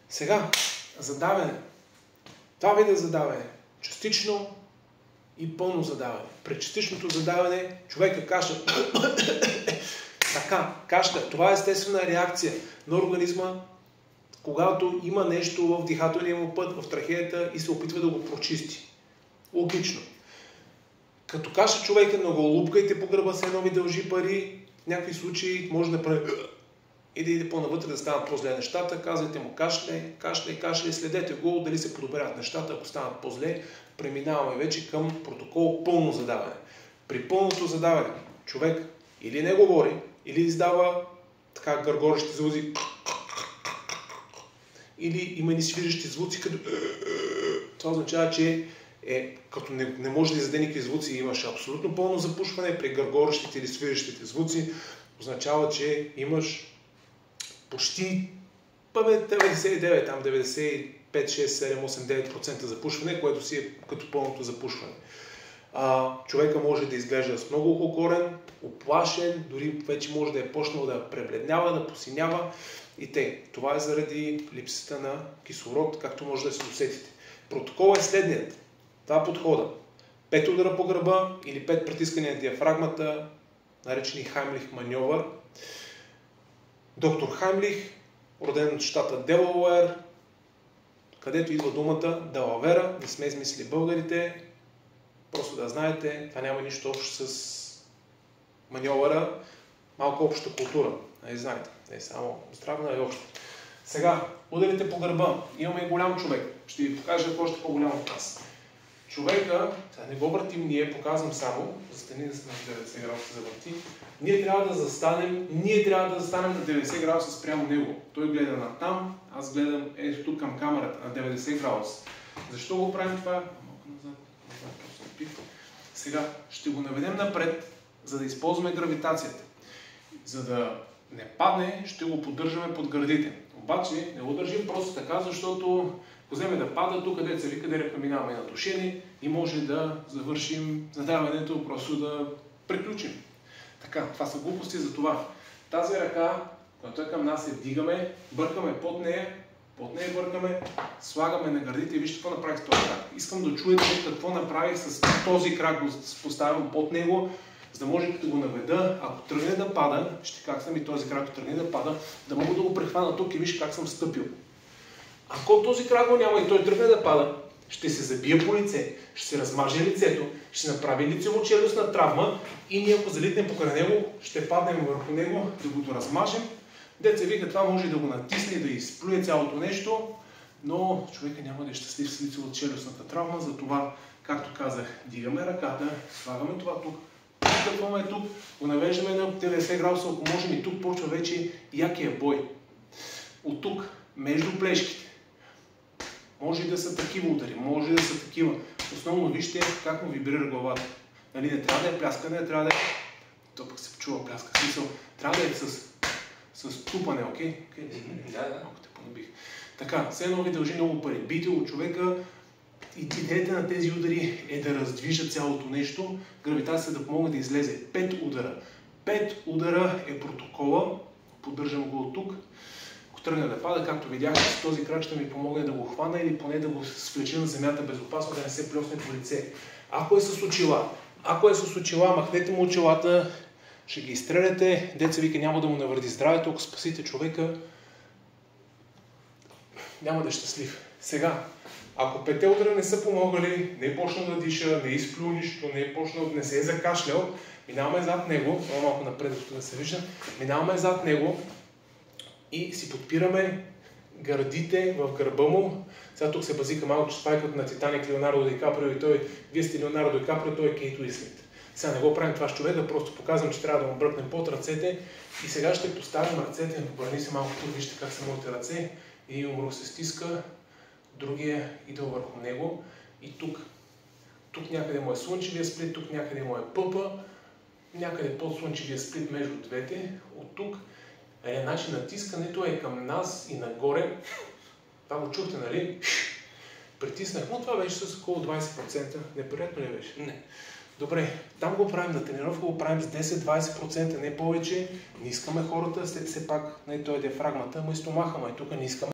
Сега, задаване. Два вида задаване. Частично и пълно задаване. При частичното задаване човека кашля. Така, кашля. Това е естествена реакция на организма, когато има нещо в дихателния му път, в трахеята и се опитва да го прочисти. Логично. Като каша човека, не го лупкайте по гърба, се едно ви дължи пари. В някакви случаи може да прави и да иде по-навътре да станат по-зле нещата. Казвайте му кашля, следете го, дали се подобряват нещата. Ако станат по-зле, преминаваме вече към протокол пълно задаване. При пълното задаване човек или не говори, или издава така гъргорещи звуци, или има ни свирещи звуци, като това означава, че като не може да издаде никакви звуци и имаш абсолютно пълно запушване. При гъргорещите или свирещите звуци означава, че имаш почти 99, там 95, 6, 7, 8, 9% запушване, което си е като пълното запушване. Човека може да изглежда с много укорен, оплашен, дори вече може да е почнал да пребледнява, да посинява и това е заради липсата на кислород, както може да се досетите. Протоколът е следният. Това подхода. 5 удара по гърба или 5 притискания на диафрагмата, наречени Хаймлих маньовър. Доктор Хаймлих, роден от щата Делауер, където идва думата Делавера, не сме измислили българите. Просто да знаете, това няма нищо общо с маньовъра, малко обща култура. Знаете, не само здравна, и общо. Сега, ударите по гърба. Имаме и голям човек. Ще ви покажа още по-голям от нас. Човека, не го въртим ние, показвам само, застани да сме на 90 градуса завърти. Ние трябва да застанем на 90 градуса спрямо него. Той гледа натам, аз гледам тук към камерата на 90 градуса. Защо го правим това? Малко назад, сега ще го наведем напред, за да използваме гравитацията. За да не падне, ще го поддържаме под гърдите. Обаче не го държим просто така, защото ако вземе да пада, тук където се вика, където минаваме на душени и може да завършим задаването, просто да приключим. Така, това са глупости за това. Тази ръка, която е към нас, я вдигаме, бъркаме под нея бъркаме, слагаме на гърдите и вижте какво направих с този крак. Искам да чуете какво направих с този крак, го поставям под него, за да може като го наведа, ако тръгне да пада, ще как съм и този крак, ако тръгне да пада, да мога да го прехвана тук и виж как съм стъпил. Ако този крак го няма и той тръгне да пада, ще се забие по лице, ще се размаже лицето, ще направи лицево-челюстна травма и ние ако залитнем покрай него, ще паднем върху него, да го размажем. Деца вика, това може да го натисне и да изплюе цялото нещо, но човека няма да е щастлив с лицево-челюстната травма, затова, както казах, дигаме ръката, слагаме това тук, какво е тук, го навеждаме на 90 градуса, ако можем и тук почва вече якия бой. От тук, между плешките, може и да са такива удари, може да са такива. Основно вижте как му вибрира главата. Нали, не трябва да е пляскане, трябва да е... То пък се чува пляска. Смисъл, трябва да е с тупане, окей? Да. Малко те понабих. Така, все едно ви дължи много пари. Бийте от човека и идеята на тези удари е да раздвижат цялото нещо, гравитацията да помогне да излезе. 5 удара. 5 удара е протокола. Поддържам го от тук. Ако тръгне да пада, както видяхте, с този крак ще ми помогне да го хвана или поне да го свлеча на земята безопасно, да не се плесне по лице. Ако е с очила, махнете му очилата, ще ги изстреляте, деца вика няма да му навреди здравето, ако спасите човека, няма да е щастлив. Сега, ако 5 удара не са помогали, не е почнал да диша, не е изплюл нищо, не се е закашлял, минаваме зад него, малко напред, да се вижда, минаваме зад него и си подпираме гърдите в гърба му. Сега тук се базика малко, че това е като на Титаник Леонардо Ди Каприо и той, вие сте Леонардо Ди Каприо, той е Кейт Уинслет. Сега не го правим това с човека, просто показвам, че трябва да му бръкнем под ръцете и сега ще поставим ръцете, обърни се малко тук, вижте как са моите ръце, един умръл се стиска, другия идва върху него и тук някъде му е слънчевия сплит, тук някъде му е пъпа, някъде под слънчевия сплит между двете, от тук. Значи натискането е към нас и нагоре. Това го чухте, нали? Притиснах, но това беше с около 20%. Неприятно ли беше? Не. Добре, там го правим на тренировка, го правим с 10-20%, не повече. Не искаме хората, все пак, той е диафрагмата, му и стомаха, тук не искаме.